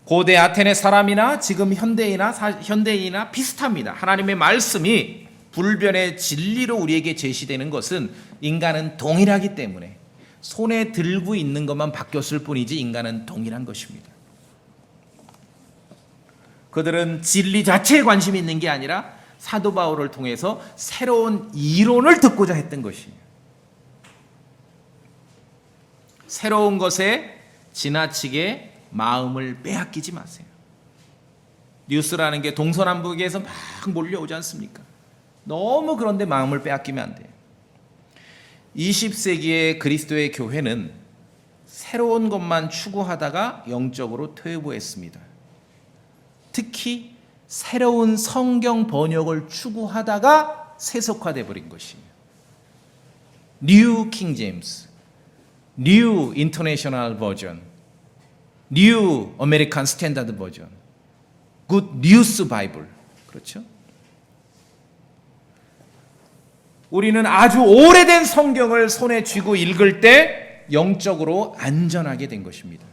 고대 아테네 사람이나 지금 현대인이나 비슷합니다. 하나님의 말씀이 불변의 진리로 우리에게 제시되는 것은 인간은 동일하기 때문에 손에 들고 있는 것만 바뀌었을 뿐이지 인간은 동일한 것입니다. 그들은 진리 자체에 관심이 있는 게 아니라 사도 바울을 통해서 새로운 이론을 듣고자 했던 것이에요. 새로운 것에 지나치게 마음을 빼앗기지 마세요. 뉴스라는 게 동서남북에서 막 몰려오지 않습니까? 너무 그런데 마음을 빼앗기면 안 돼요. 20세기의 그리스도의 교회는 새로운 것만 추구하다가 영적으로 퇴보했습니다. 특히 새로운 성경 번역을 추구하다가 세속화돼 버린 것이에요. New King James, New International Version, New American Standard Version, Good News Bible. 그렇죠? 우리는 아주 오래된 성경을 손에 쥐고 읽을 때 영적으로 안전하게 된 것입니다.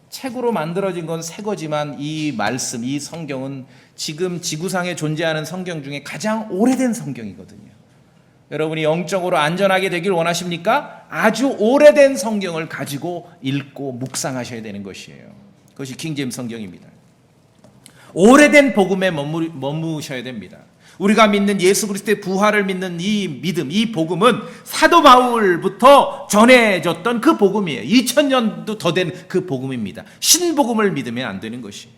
책으로 만들어진 건 새 거지만 이 말씀, 이 성경은 지금 지구상에 존재하는 성경 중에 가장 오래된 성경이거든요. 여러분이 영적으로 안전하게 되길 원하십니까? 아주 오래된 성경을 가지고 읽고 묵상하셔야 되는 것이에요. 그것이 킹제임스 성경입니다. 오래된 복음에 머무셔야 됩니다. 우리가 믿는 예수 그리스도의 부활을 믿는 이 믿음, 이 복음은 사도 바울부터 전해졌던 그 복음이에요. 2000년도 더 된 그 복음입니다. 신복음을 믿으면 안 되는 것이에요.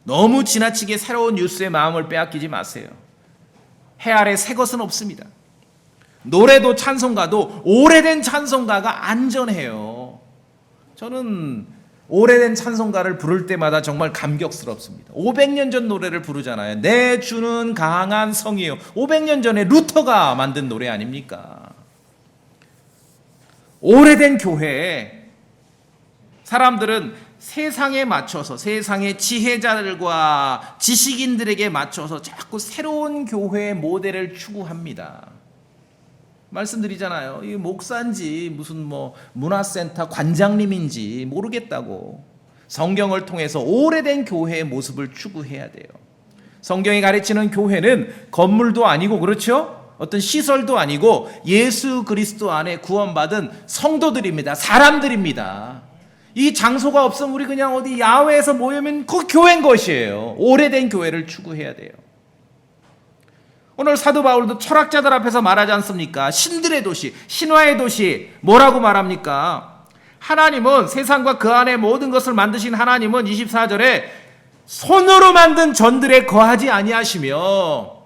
너무 지나치게 새로운 뉴스에 마음을 빼앗기지 마세요. 해 아래 새 것은 없습니다. 노래도 찬송가도 오래된 찬송가가 안전해요. 저는 오래된 찬송가를 부를 때마다 정말 감격스럽습니다. 500년 전 노래를 부르잖아요. 내 주는 강한 성이요. 500년 전에 루터가 만든 노래 아닙니까? 오래된 교회에 사람들은 세상에 맞춰서, 세상의 지혜자들과 지식인들에게 맞춰서 자꾸 새로운 교회의 모델을 추구합니다. 말씀드리잖아요. 이 목사인지 무슨 문화센터 관장님인지 모르겠다고. 성경을 통해서 오래된 교회의 모습을 추구해야 돼요. 성경이 가르치는 교회는 건물도 아니고, 그렇죠? 어떤 시설도 아니고 예수 그리스도 안에 구원받은 성도들입니다. 사람들입니다. 이 장소가 없으면 우리 그냥 어디 야외에서 모이면 그 교회인 것이에요. 오래된 교회를 추구해야 돼요. 오늘 사도 바울도 철학자들 앞에서 말하지 않습니까? 신들의 도시, 신화의 도시, 뭐라고 말합니까? 하나님은, 세상과 그 안에 모든 것을 만드신 하나님은 24절에 손으로 만든 전들에 거하지 아니하시며,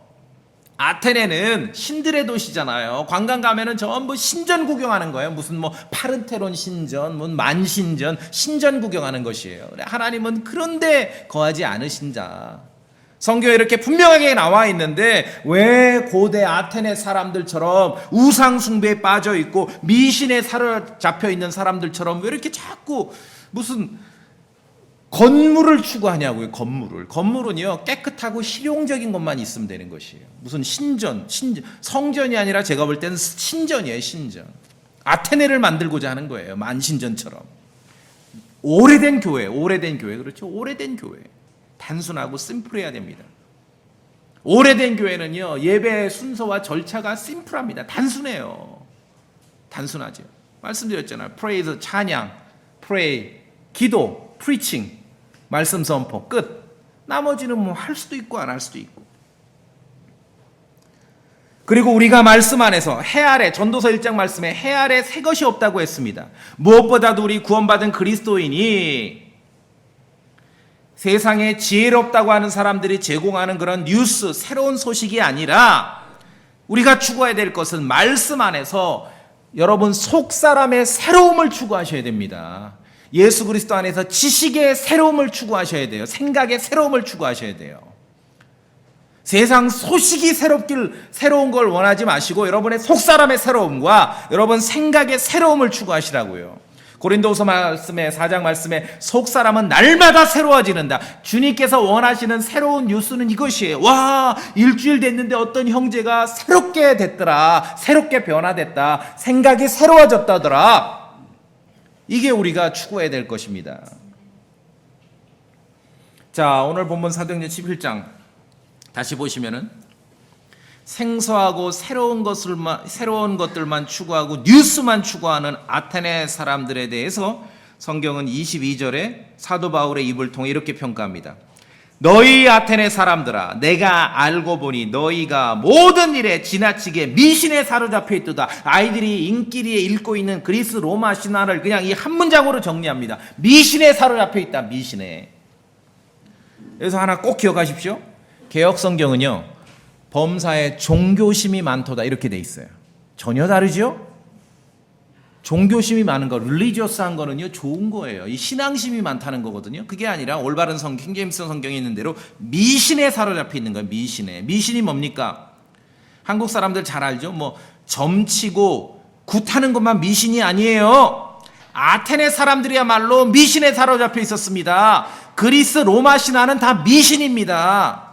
아테네는 신들의 도시잖아요. 관광 가면은 전부 신전 구경하는 거예요. 무슨 파른테론 신전, 만신전, 신전 구경하는 것이에요. 하나님은 그런데 거하지 않으신 자. 성경에 이렇게 분명하게 나와 있는데 왜 고대 아테네 사람들처럼 우상 숭배에 빠져 있고 미신에 사로잡혀 있는 사람들처럼 왜 이렇게 자꾸 무슨 건물을 추구하냐고요. 건물은요 깨끗하고 실용적인 것만 있으면 되는 것이에요. 무슨 신전, 성전이 아니라 제가 볼 때는 신전이에요. 신전. 아테네를 만들고자 하는 거예요. 만신전처럼. 오래된 교회, 그렇죠? 오래된 교회. 단순하고 심플해야 됩니다. 오래된 교회는요 예배 순서와 절차가 심플합니다. 단순해요. 단순하죠. 말씀드렸잖아요. praise, 찬양, pray, 기도, preaching, 말씀 선포, 끝. 나머지는 할 수도 있고 안 할 수도 있고. 그리고 우리가 말씀 안에서 해 아래, 전도서 1장 말씀에 해 아래 새 것이 없다고 했습니다. 무엇보다도 우리 구원받은 그리스도인이 세상에 지혜롭다고 하는 사람들이 제공하는 그런 뉴스, 새로운 소식이 아니라 우리가 추구해야 될 것은 말씀 안에서 여러분 속사람의 새로움을 추구하셔야 됩니다. 예수 그리스도 안에서 지식의 새로움을 추구하셔야 돼요. 생각의 새로움을 추구하셔야 돼요. 세상 소식이 새로운 걸 원하지 마시고 여러분의 속사람의 새로움과 여러분 생각의 새로움을 추구하시라고요. 고린도후서 말씀에 4장 말씀에 속사람은 날마다 새로워지는다. 주님께서 원하시는 새로운 뉴스는 이것이에요. 와, 일주일 됐는데 어떤 형제가 새롭게 됐더라. 새롭게 변화됐다. 생각이 새로워졌다더라. 이게 우리가 추구해야 될 것입니다. 자, 오늘 본문 사도행전 11장 다시 보시면은 생소하고 새로운 것들만 추구하고 뉴스만 추구하는 아테네 사람들에 대해서 성경은 22절에 사도 바울의 입을 통해 이렇게 평가합니다. 너희 아테네 사람들아, 내가 알고 보니 너희가 모든 일에 지나치게 미신에 사로잡혀 있도다. 아이들이 인기리에 읽고 있는 그리스 로마 신화를 그냥 이 한 문장으로 정리합니다. 미신에 사로잡혀 있다. 미신에. 그래서 하나 꼭 기억하십시오. 개역 성경은요 범사에 종교심이 많도다 이렇게 돼 있어요. 전혀 다르죠? 종교심이 많은 거, 릴리지어스한 거는요 좋은 거예요. 이 신앙심이 많다는 거거든요. 그게 아니라 올바른 킹제임스 성경에 있는 대로 미신에 사로잡혀 있는 거예요. 미신이 뭡니까? 한국 사람들 잘 알죠? 점치고 굿하는 것만 미신이 아니에요. 아테네 사람들이야말로 미신에 사로잡혀 있었습니다. 그리스 로마 신화는 다 미신입니다.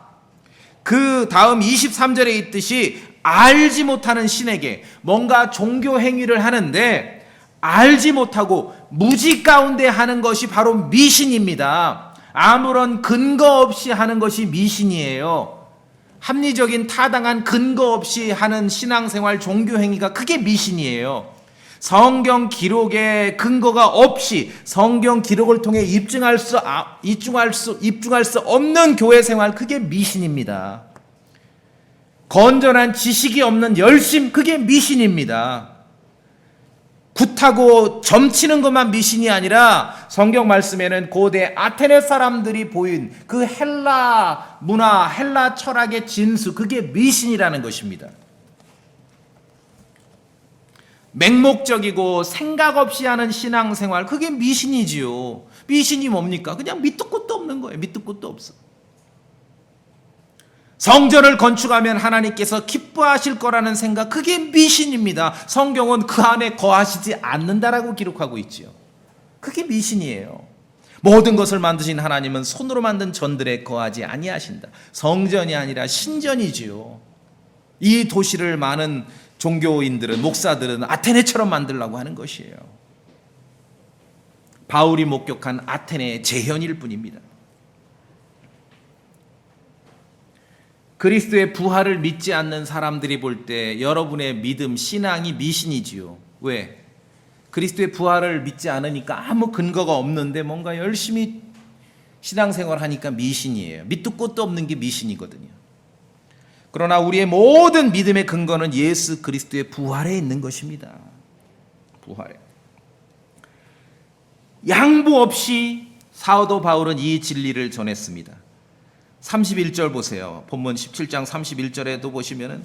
그 다음 23절에 있듯이 알지 못하는 신에게 뭔가 종교 행위를 하는데 알지 못하고 무지 가운데 하는 것이 바로 미신입니다. 아무런 근거 없이 하는 것이 미신이에요. 합리적인 타당한 근거 없이 하는 신앙생활 종교 행위가 그게 미신이에요. 성경 기록에 근거가 없이 성경 기록을 통해 입증할 수 없는 교회 생활, 그게 미신입니다. 건전한 지식이 없는 열심, 그게 미신입니다. 굿하고 점치는 것만 미신이 아니라 성경 말씀에는 고대 아테네 사람들이 보인 그 헬라 문화, 헬라 철학의 진수, 그게 미신이라는 것입니다. 맹목적이고 생각 없이 하는 신앙생활, 그게 미신이지요. 미신이 뭡니까? 그냥 밑도 끝도 없는 거예요. 밑도 끝도 없어. 성전을 건축하면 하나님께서 기뻐하실 거라는 생각, 그게 미신입니다. 성경은 그 안에 거하시지 않는다라고 기록하고 있지요. 그게 미신이에요. 모든 것을 만드신 하나님은 손으로 만든 전들에 거하지 아니하신다. 성전이 아니라 신전이지요. 이 도시를 많은 종교인들은, 목사들은 아테네처럼 만들려고 하는 것이에요. 바울이 목격한 아테네의 재현일 뿐입니다. 그리스도의 부활을 믿지 않는 사람들이 볼 때 여러분의 믿음, 신앙이 미신이지요. 왜? 그리스도의 부활을 믿지 않으니까 아무 근거가 없는데 뭔가 열심히 신앙생활 하니까 미신이에요. 밑도 끝도 없는 게 미신이거든요. 그러나 우리의 모든 믿음의 근거는 예수 그리스도의 부활에 있는 것입니다. 부활에. 양보 없이 사도 바울은 이 진리를 전했습니다. 31절 보세요. 본문 17장 31절에도 보시면은,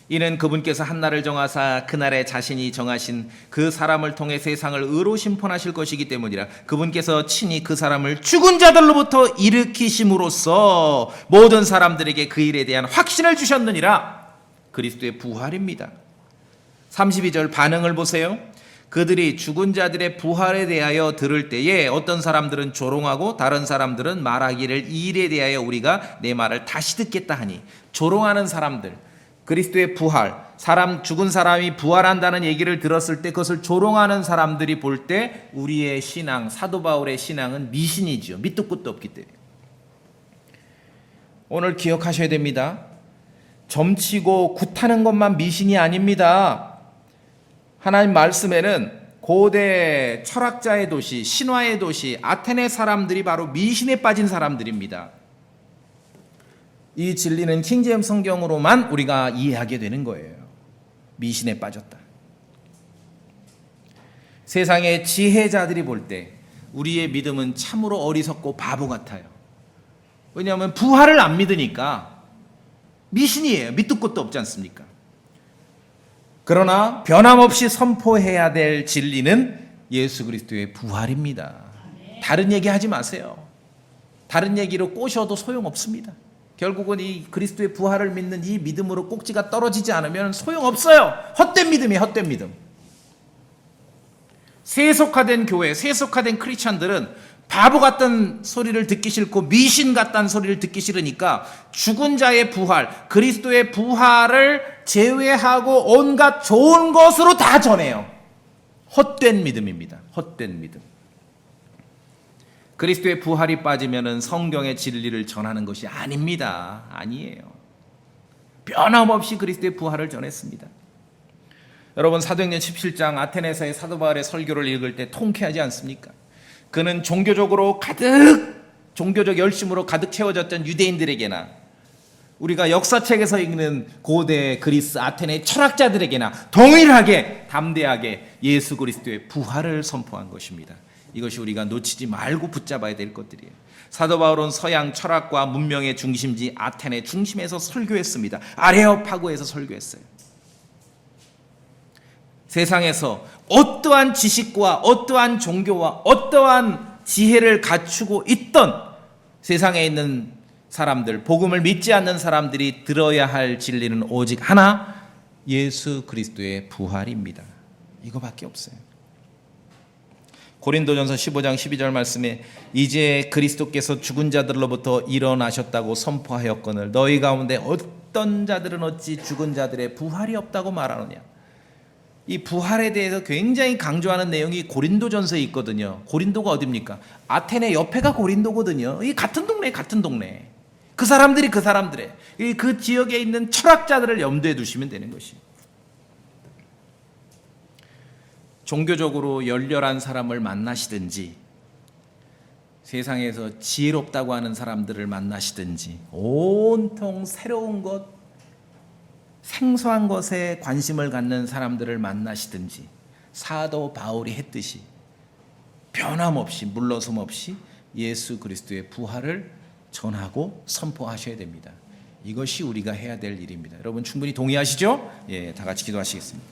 이는 그분께서 한 날을 정하사 그날에 자신이 정하신 그 사람을 통해 세상을 의로 심판하실 것이기 때문이라. 그분께서 친히 그 사람을 죽은 자들로부터 일으키심으로써 모든 사람들에게 그 일에 대한 확신을 주셨느니라. 그리스도의 부활입니다. 32절 반응을 보세요. 그들이 죽은 자들의 부활에 대하여 들을 때에 어떤 사람들은 조롱하고 다른 사람들은 말하기를 이 일에 대하여 우리가 내 말을 다시 듣겠다 하니. 조롱하는 사람들, 그리스도의 부활, 죽은 사람이 부활한다는 얘기를 들었을 때 그것을 조롱하는 사람들이 볼 때 우리의 신앙, 사도 바울의 신앙은 미신이지요. 밑도 끝도 없기 때문에. 오늘 기억하셔야 됩니다. 점치고 굿하는 것만 미신이 아닙니다. 하나님 말씀에는 고대 철학자의 도시, 신화의 도시 아테네 사람들이 바로 미신에 빠진 사람들입니다. 이 진리는 킹제임스 성경으로만 우리가 이해하게 되는 거예요. 미신에 빠졌다. 세상의 지혜자들이 볼 때 우리의 믿음은 참으로 어리석고 바보 같아요. 왜냐하면 부활을 안 믿으니까 미신이에요. 밑도 끝도 없지 않습니까? 그러나 변함없이 선포해야 될 진리는 예수 그리스도의 부활입니다. 다른 얘기 하지 마세요. 다른 얘기로 꼬셔도 소용없습니다. 결국은 이 그리스도의 부활을 믿는 이 믿음으로 꼭지가 떨어지지 않으면 소용없어요. 헛된 믿음이에요. 헛된 믿음. 세속화된 교회, 세속화된 크리스찬들은 바보 같던 소리를 듣기 싫고 미신 같다는 소리를 듣기 싫으니까 죽은 자의 부활, 그리스도의 부활을 제외하고 온갖 좋은 것으로 다 전해요. 헛된 믿음입니다. 헛된 믿음. 그리스도의 부활이 빠지면은 성경의 진리를 전하는 것이 아닙니다. 아니에요. 변함없이 그리스도의 부활을 전했습니다. 여러분, 사도행전 17장 아테네에서의 사도 바울의 설교를 읽을 때 통쾌하지 않습니까? 그는 종교적 열심으로 가득 채워졌던 유대인들에게나 우리가 역사책에서 읽는 고대 그리스 아테네 철학자들에게나 동일하게 담대하게 예수 그리스도의 부활을 선포한 것입니다. 이것이 우리가 놓치지 말고 붙잡아야 될 것들이에요. 사도 바울은 서양 철학과 문명의 중심지 아테네 중심에서 설교했습니다. 아레오파고에서 설교했어요. 세상에서 어떠한 지식과 어떠한 종교와 어떠한 지혜를 갖추고 있던 세상에 있는 사람들, 복음을 믿지 않는 사람들이 들어야 할 진리는 오직 하나, 예수 그리스도의 부활입니다. 이거밖에 없어요. 고린도전서 15장 12절 말씀에 이제 그리스도께서 죽은 자들로부터 일어나셨다고 선포하였거늘 너희 가운데 어떤 자들은 어찌 죽은 자들의 부활이 없다고 말하느냐. 이 부활에 대해서 굉장히 강조하는 내용이 고린도전서에 있거든요. 고린도가 어딥니까? 아테네 옆에가 고린도거든요. 이 같은 동네. 그 사람들의 그 지역에 있는 철학자들을 염두에 두시면 되는 것이. 종교적으로 열렬한 사람을 만나시든지 세상에서 지혜롭다고 하는 사람들을 만나시든지 온통 새로운 것, 생소한 것에 관심을 갖는 사람들을 만나시든지 사도 바울이 했듯이 변함없이 물러섬 없이 예수 그리스도의 부활을 전하고 선포하셔야 됩니다. 이것이 우리가 해야 될 일입니다. 여러분 충분히 동의하시죠? 예, 다 같이 기도하시겠습니다.